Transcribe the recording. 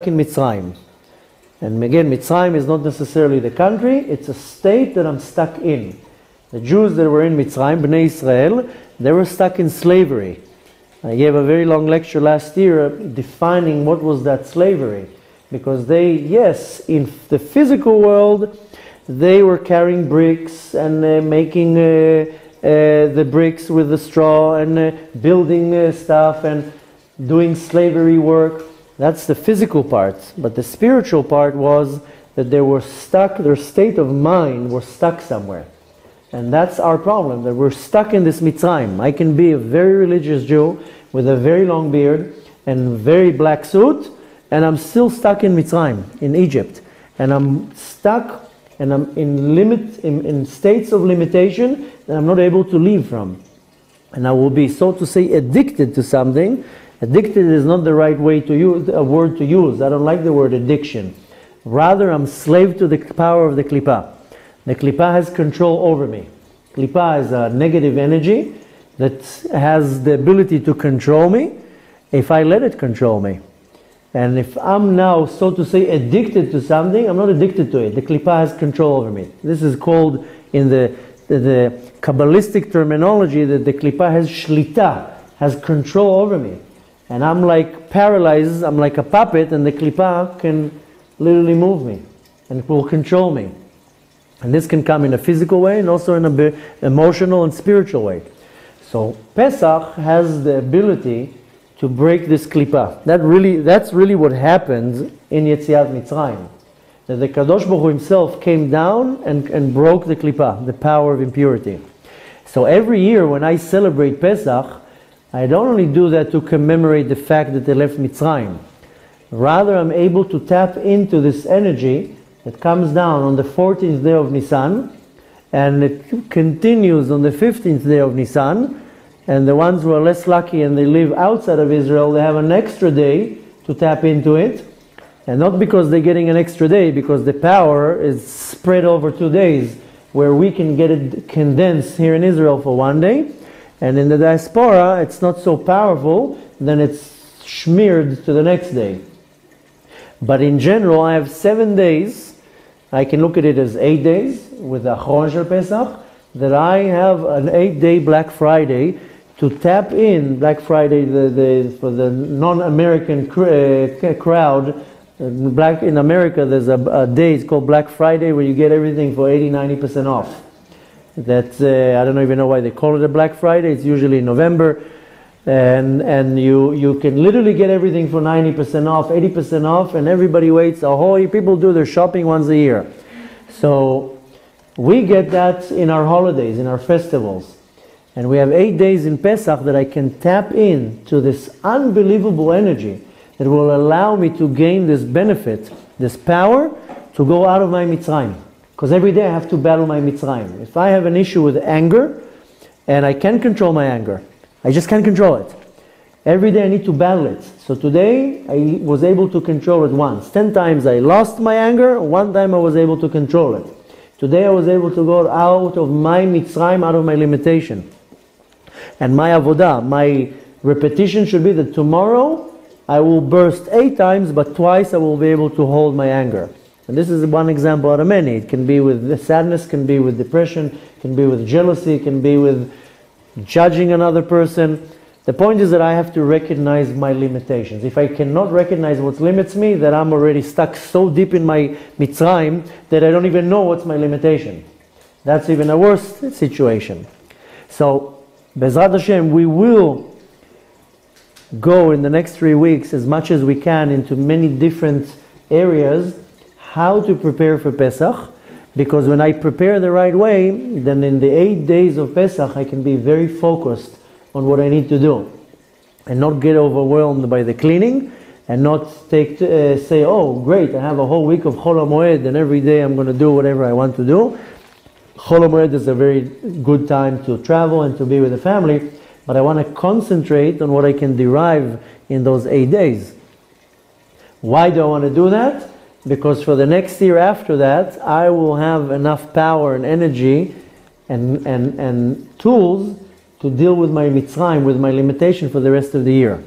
in Mitzrayim. And again, Mitzrayim is not necessarily the country, it's a state that I'm stuck in. The Jews that were in Mitzrayim, Bnei Israel, they were stuck in slavery. I gave a very long lecture last year defining what was that slavery. Because they, yes, in the physical world, they were carrying bricks and making the bricks with the straw and building stuff and doing slavery work. That's the physical part. But the spiritual part was that they were stuck, their state of mind was stuck somewhere. And that's our problem, that we're stuck in this Mitzrayim. I can be a very religious Jew with a very long beard and very black suit, and I'm still stuck in Mitzrayim, in Egypt. And I'm stuck and I'm in states of limitation that I'm not able to leave from. And I will be, so to say, addicted to something. Addicted is not the right way to use, a word to use. I don't like the word addiction. Rather, I'm slave to the power of the Klippah. The Klippah has control over me. Klippah is a negative energy that has the ability to control me if I let it control me. And if I'm now, so to say, addicted to something, I'm not addicted to it. The Klippah has control over me. This is called, in the Kabbalistic terminology, that the Klippah has shlita, has control over me. And I'm like paralyzed, I'm like a puppet, and the Klippah can literally move me and it will control me. And this can come in a physical way and also in an emotional and spiritual way. So Pesach has the ability to break this Klippah. That's really what happened in Yetziat Mitzrayim. That the Kadosh Baruch Hu himself came down and broke the Klippah, the power of impurity. So every year when I celebrate Pesach, I don't only do that to commemorate the fact that they left Mitzrayim. Rather, I'm able to tap into this energy that comes down on the 14th day of Nisan, and it continues on the 15th day of Nisan. And the ones who are less lucky and they live outside of Israel, they have an extra day to tap into it. And not because they're getting an extra day, because the power is spread over 2 days, where we can get it condensed here in Israel for 1 day. And in the diaspora, it's not so powerful, then it's smeared to the next day. But in general, I have 7 days. I can look at it as 8 days with the Achron Shel Pesach, that I have an 8-day Black Friday to tap in. Black Friday for the non-American crowd. In America, there's a day, it's called Black Friday, where you get everything for 80–90% off. That's, I don't even know why they call it a Black Friday. It's usually in November. And you can literally get everything for 90% off, 80% off, and everybody waits. People do their shopping once a year. So we get that in our holidays, in our festivals. And we have 8 days in Pesach that I can tap into this unbelievable energy that will allow me to gain this benefit, this power, to go out of my Mitzrayim. Because every day I have to battle my Mitzrayim. If I have an issue with anger, and I can control my anger, I just can't control it. Every day I need to battle it. So today I was able to control it once. 10 times I lost my anger, 1 time I was able to control it. Today I was able to go out of my Mitzrayim, out of my limitation. And my avodah, my repetition should be that tomorrow I will burst 8 times, but twice I will be able to hold my anger. And this is one example out of many. It can be with sadness, can be with depression, can be with jealousy, can be with judging another person. The point is that I have to recognize my limitations. If I cannot recognize what limits me, then I'm already stuck so deep in my Mitzrayim that I don't even know what's my limitation. That's even a worse situation. So, Bezrat Hashem, we will go in the next 3 weeks as much as we can into many different areas how to prepare for Pesach. Because when I prepare the right way, then in the 8 days of Pesach, I can be very focused on what I need to do. And not get overwhelmed by the cleaning, and not say, oh great, I have a whole week of Chol HaMoed, and every day I'm going to do whatever I want to do. Chol HaMoed is a very good time to travel and to be with the family, but I want to concentrate on what I can derive in those 8 days. Why do I want to do that? Because for the next year after that, I will have enough power and energy and tools to deal with my Mitzrayim, with my limitation for the rest of the year.